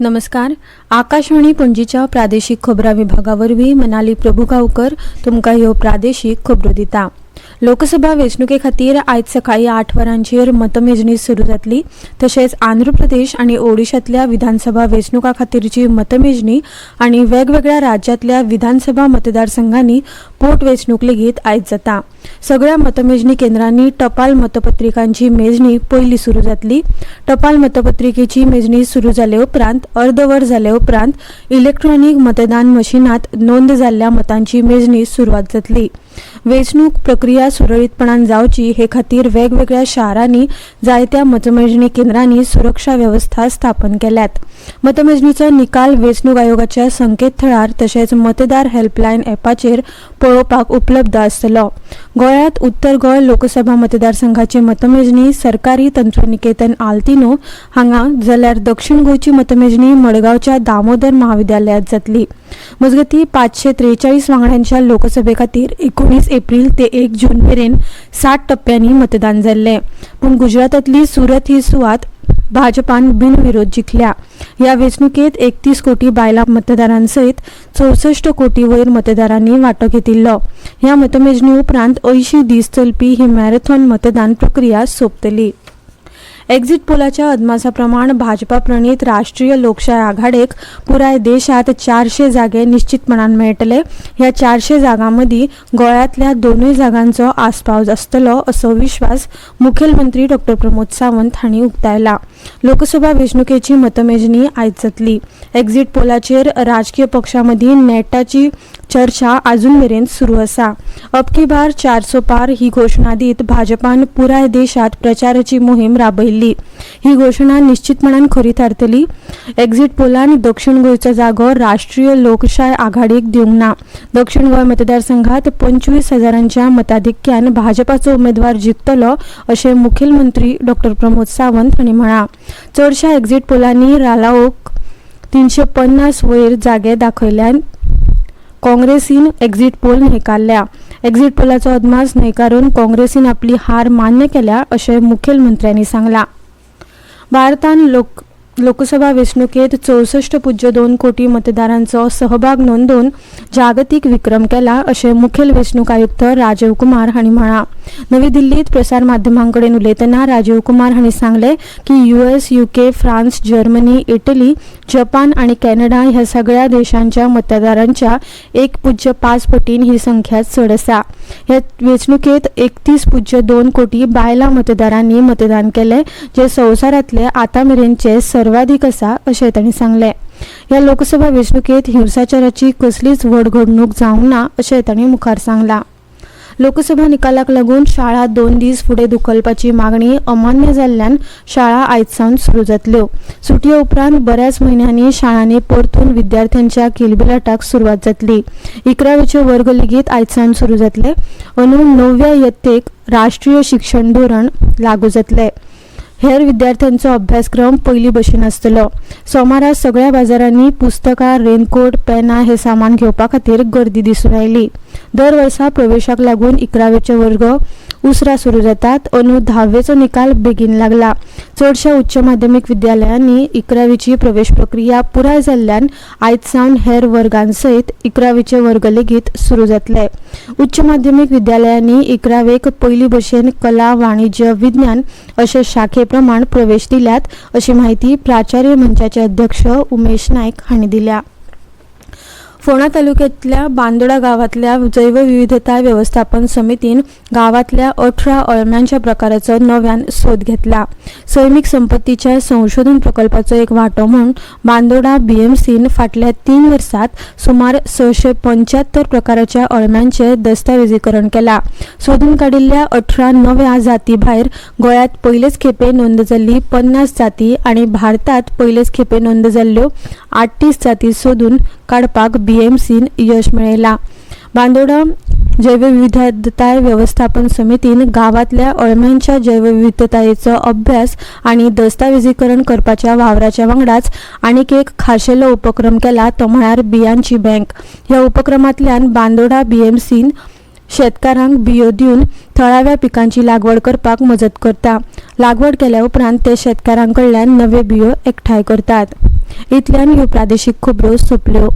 नमस्कार. आकाशवाणी पणजीच्या प्रादेशिक खबरां विभागावरवीं मनाली प्रभुगांवकर तुमकां ह्यो प्रादेशीक खबरो दिता. लोकसभा वेंचणुके खातीर आयज सकाळीं 8 वरांचेर मतमेजणी सुरू जातली. तशेंच आंध्र प्रदेश आनी ओडिशांतल्या विधानसभा वेंचणुकां खातीरची मतमेजणी आनी वेगवेगळ्या राज्यांतल्या विधानसभा मतदारसंघांनी पोटवेंचणूक लेगीत आयज जाता. सगळ्या मतमेजणी केंद्रांनी टपाल मतपत्रिकांची मेजणी पयलीं सुरू जातली. टपाल मतपत्रिकेची मेजणी सुरू जाले उपरांत अर्दवर जाले उपरांत इलेक्ट्रॉनिक मतदान मशिनांत नोंद जाल्ल्या मतांची मेजणी सुरवात जातली. वेंचणूक प्रक्रिया सुरळीतपणान जावची हे खातीर वेगवेगळ्या शारांनी जायत्या मतमेजणी केंद्रांनी सुरक्षा व्यवस्था स्थापन केल्यात. मतमेजणीचो निकाल वेंचणूक आयोगाच्या संकेतथळार तशेंच मतदार हेल्पलायन ॲपाचेर पळोवपाक उपलब्ध आसतलो. गोंयांत उत्तर गोंय लोकसभा मतदारसंघाची मतमेजणी सरकारी तंत्रनिकेतन आल्तिनो हांगा जाल्यार दक्षिण गोंयची मतमेजणी मडगांवच्या दामोदर महाविद्यालयात जातली. मजगतीं 543 वांगड्यांच्या लोकसभे खातीर 19 एप्रील ते 1 जून मेरेन 60 टप्प्यांनी मतदान जाल्लें. पूण गुजरातांतली सुरत ही सुवात भाजपान बिनविरोध जिखल्या. ह्या वेंचणुकेंत 31 कोटी बायलां मतदारांसयत 64 कोटी वयर मतदारांनी वांटो घेतिल्लो. ह्या मतमेजणी उपरांत 80 दीस चलपी ही मॅरेथॉन मतदान प्रक्रिया सोंपतली. एक्झिट पोलाच्या अदमासा प्रमाण भाजपा प्रणीत राष्ट्रीय लोकशाय आघाडीक पुराय देशात 400 जागे निश्चितपणान मेळटले. ह्या 400 जागांमदी गोंयांतल्या 2 जागांचो आस्पाव आसतलो असो विश्वास मुखेलमंत्री डॉ. प्रमोद सावंत हांणी उक्तायला. लोकसभा वेंचणुकेची मतमेजणी आयज जातली. एक्झिट पोलाचेर राजकीय पक्षांमदी नेटाची चर्चा अजून मेरेन सुरू आसा. अब की बार 400 पार ही घोषणा दीत भाजपान पुराय देशात प्रचाराची मोहीम राबयल्ली. ही घोषणा निश्चितपणान खरी थारतली. एक्झिट पोलान दक्षिण गोंयचो जागो राष्ट्रीय लोकशाय आघाडीक दिवंक ना. दक्षिण गोंय मतदारसंघात 25,000च्या मताधिक्यान भाजपाचो उमेदवार जिखतलो अशें मुखेलमंत्री डॉ. प्रमोद सावंत हांणी म्हळां. चडशा एक्झिट पोलांनी रालाओक 350 वयर जागे दाखयल्यान काँग्रेसीन एक्झिट पोल न्हयकारल्या. एक्झिट पोलाचो अदमास न्हयकारून काँग्रेसीन आपली हार मान्य केल्या अशें मुखेलमंत्र्यांनी सांगलां. भारतान लोकसभा वेंचणुकेत 64.2 कोटी मतदारांचो सहभाग नोंदवून जागतीक विक्रम केला अशें मुखेल वेंचणूक आयुक्त राजीव कुमार हांणी म्हळां. नवी दिल्लीत प्रसार माध्यमांकडेन उलयतना राजीव कुमार हांणी सांगलें की US, UK, France, Germany, Italy, Japan आनी कॅनडा ह्या सगळ्या देशांच्या मतदारांच्या 1.5 पटीन ही संख्या चड आसा. ह्या वेंचणुकेत 31.2 कोटी बायलां मतदारांनी मतदान केलें, जे संवसारांतले आतांमेरेनचे सर्वाधिक आसा अशें तांणी सांगलें. ह्या लोकसभा वेंचणुकेत हिंसाचाराची कसलीच व्हड घडणूक जावंक ना अशें तांणी मुखार सांगलां. लोकसभा निकालाक लागून शाळा 2 दीस फुडें धुकलपाची मागणी अमान्य जाल्ल्यान शाळा आयजसावन सुरू जातल्यो. सुटये उपरांत बऱ्याच म्हयन्यांनी शाळांनी परतून विद्यार्थ्यांच्या किलबिलाटाक सुरवात जातली. 11वेचे वर्ग लेगीत आयजसावन सुरू जातले. अंदू 9व्या इयत्तेक राष्ट्रीय शिक्षण धोरण लागू जातले. हेर विद्यार्थ्यांचो अभ्यासक्रम पयली भशेन आसतलो. सोमारा सगळ्या बाजारांनी पुस्तकां, रेनकोट, पेनां हे सामान घेवपा खातीर गर्दी दिसून आयली. दर वर्सा प्रवेशाक लागून 11वेचे वर्ग उसरा सुरू जातात. अंदू 10वेचो निकाल बेगीन लागला. चडशा उच्च माध्यमीक विद्यालयांनी 11वीची प्रवेश प्रक्रिया पुराय जाल्ल्यान आयजसावन हेर वर्गांसयत 11वीचे वर्ग लेगीत सुरू जातले. उच्च माध्यमीक विद्यालयांनी 11वेक पयली भशेन कला, वाणिज्य, विज्ञान अशे शाखे प्रमाण प्रवेश दिल्यात अशी माहिती प्राचार्य मंचाचे अध्यक्ष उमेश नायक हांणी दिल्या. फोंडा तालुक्यांतल्या बांदोडा गांवांतल्या जैवविविधता वेवस्थापन समितीन गांवांतल्या 18 अळम्यांच्या प्रकाराचो नव्यान सोद घेतला. सैमीक संपत्तीच्या संशोधन प्रकल्पाचो एक वांटो म्हूण बांदोडा BMCन फाटल्या 3 वर्सांत सुमार 675 प्रकाराच्या अळम्यांचे दस्तावेजीकरण केला. सोदून काडिल्ल्या 18 नव्या जाती भायर गोंयांत पयलेच खेपे नोंद जाल्ली 50 जाती आनी भारतात पयलेच खेपे नोंद जाल्ल्यो 38 जाती सोदून काडपाक BMCन यश मेळयलां. बांदोडा जैवविविधताय व्यवस्थापन समितीन गांवांतल्या अळम्यांच्या जैवविविधतायेचो अभ्यास आनी दस्तावेजीकरण करपाच्या वावराच्या वांगडाच आनीक एक खाशेलो उपक्रम केला, तो म्हळ्यार बियांची बँक. ह्या उपक्रमांतल्यान बांदोडा BMCन शेतकारांक बियो दिवन थळाव्या पिकांची लागवड करपाक मजत करता. लागवड केल्या उपरांत ते शेतकारांकडल्यान नवे बियो एकठांय करतात. इतल्यान ह्यो प्रादेशीक खबरो सोंपल्यो.